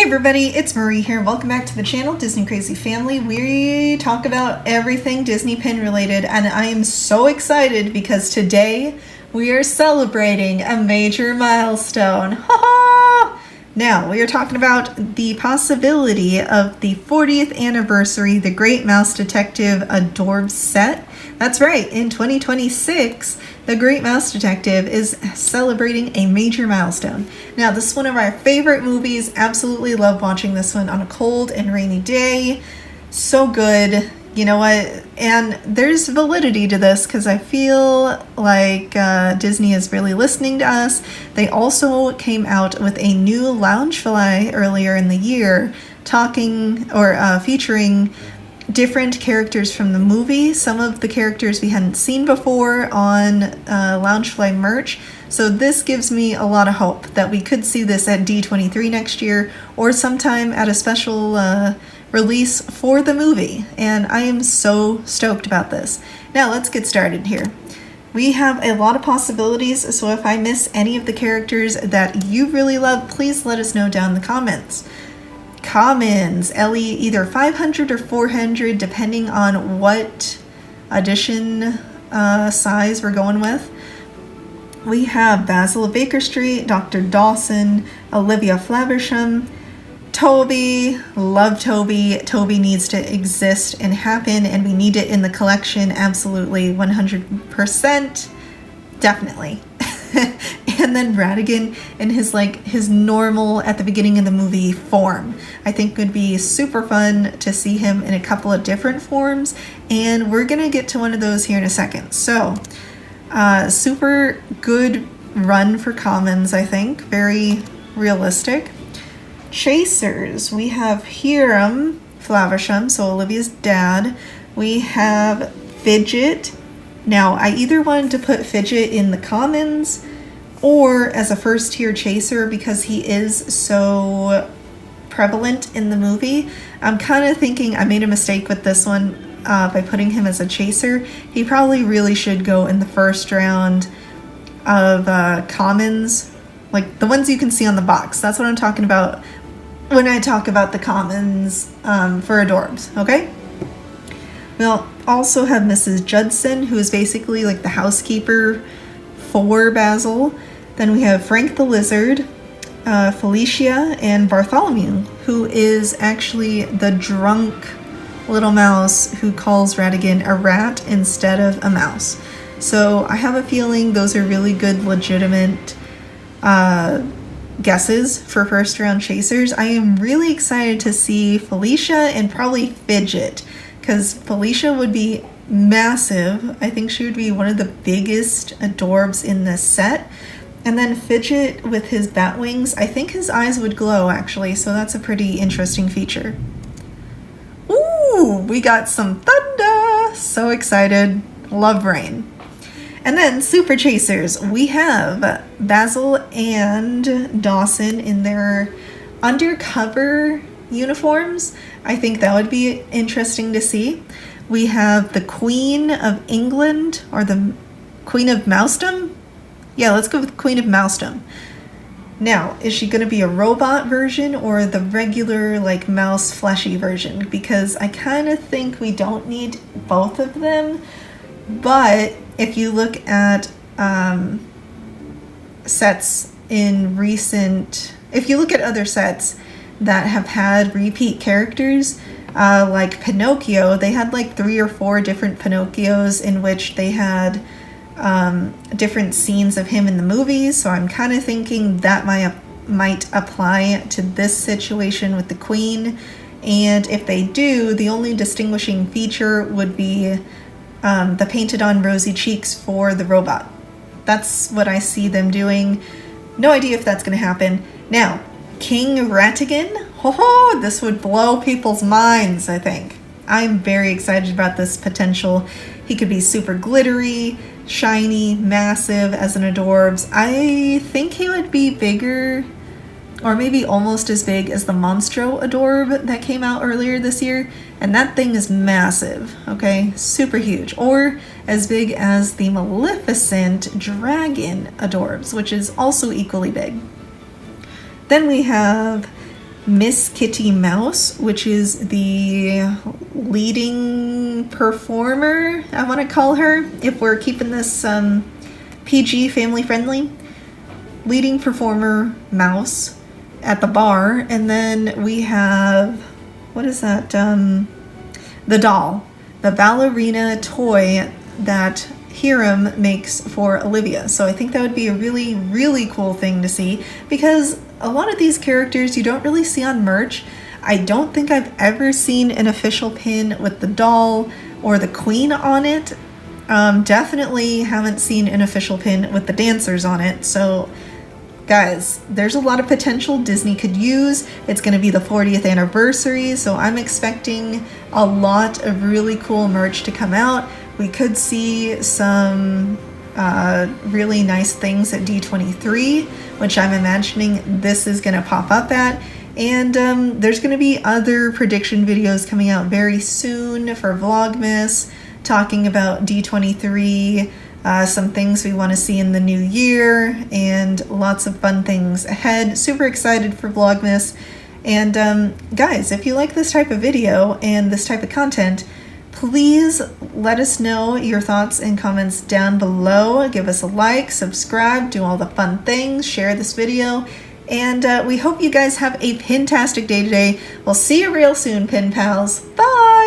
everybody, it's Marie here. Welcome back to the channel, Disney Crazy Family. We talk about everything Disney pin related, and I am so excited because today we are celebrating a major milestone. Ha-ha! Now, we are talking about the possibility of the 40th anniversary The Great Mouse Detective Adorbs set. That's right, in 2026, The Great Mouse Detective is celebrating a major milestone. Now, this is one of our favorite movies. Absolutely love watching this one on a cold and rainy day. So good. You know what? And there's validity to this because I feel like Disney is really listening to us. They also came out with a new Loungefly earlier in the year featuring different characters from the movie, some of the characters we hadn't seen before on Loungefly merch. So this gives me a lot of hope that we could see this at D23 next year or sometime at a special release for the movie. And I am so stoked about this. Now let's get started here. We have a lot of possibilities, so if I miss any of the characters that you really love, please let us know down in the comments. Commons, Ellie, either 500 or 400 depending on what edition size we're going with. We have Basil of Baker Street, Dr. Dawson, Olivia Flaversham, Toby, love Toby. Toby needs to exist and happen, and we need it in the collection, absolutely, 100%, definitely. And then Ratigan in his normal, at the beginning of the movie, form. I think would be super fun to see him in a couple of different forms, and we're gonna get to one of those here in a second. So, super good run for Commons, I think. Very realistic. Chasers, we have Hiram Flaversham, so Olivia's dad. We have Fidget. Now, I either wanted to put Fidget in the Commons or as a first tier chaser because he is so prevalent in the movie. I'm kind of thinking I made a mistake with this one by putting him as a chaser. He probably really should go in the first round of Commons, like the ones you can see on the box. That's what I'm talking about when I talk about the Commons for Adorbs, okay? We'll also have Mrs. Judson, who is basically like the housekeeper for Basil. Then we have Frank the Lizard, Felicia, and Bartholomew, who is actually the drunk little mouse who calls Ratigan a rat instead of a mouse. So I have a feeling those are really good, legitimate guesses for first round chasers. I am really excited to see Felicia and probably Fidget, because Felicia would be massive. I think she would be one of the biggest Adorbs in this set. And then Fidget with his bat wings, I think his eyes would glow actually, so that's a pretty interesting feature. Ooh, we got some thunder! So excited. Love rain. And then Super Chasers, we have Basil and Dawson in their undercover uniforms. I think that would be interesting to see. We have the Queen of England, or the Queen of Mousedom? Yeah, let's go with Queen of Mousedom. Now, is she going to be a robot version or the regular, like, mouse fleshy version? Because I kind of think we don't need both of them. But if you look at sets in recent... If you look at other sets that have had repeat characters, like Pinocchio, they had like 3 or 4 different Pinocchios in which they had different scenes of him in the movies, so I'm kind of thinking that might apply to this situation with the Queen. And if they do, the only distinguishing feature would be the painted on rosy cheeks for the robot. That's what I see them doing. No idea if that's going to happen. Now, King Ratigan, ho, this would blow people's minds, I think. I'm very excited about this potential. He could be super glittery, shiny, massive as an Adorbs. I think he would be bigger, or maybe almost as big as the Monstro Adorb that came out earlier this year. And that thing is massive, okay? Super huge. Or as big as the Maleficent Dragon Adorbs, which is also equally big. Then we have Miss Kitty Mouse, which is the leading performer, I want to call her, if we're keeping this PG, family friendly. Leading performer Mouse at the bar. And then we have, what is that? The doll, the ballerina toy that Hiram makes for Olivia. So I think that would be a really, really cool thing to see, because a lot of these characters you don't really see on merch. I don't think I've ever seen an official pin with the doll or the queen on it. Definitely haven't seen an official pin with the dancers on it. So guys, there's a lot of potential Disney could use. It's going to be the 40th anniversary, so I'm expecting a lot of really cool merch to come out. We could see some really nice things at D23, which I'm imagining this is going to pop up at. And there's going to be other prediction videos coming out very soon for Vlogmas, talking about D23, some things we want to see in the new year, and lots of fun things ahead. Super excited for Vlogmas. And guys, if you like this type of video and this type of content, please let us know your thoughts and comments down below. Give us a like, subscribe, do all the fun things, share this video, and we hope you guys have a pintastic day today. We'll see you real soon, Pin Pals. Bye!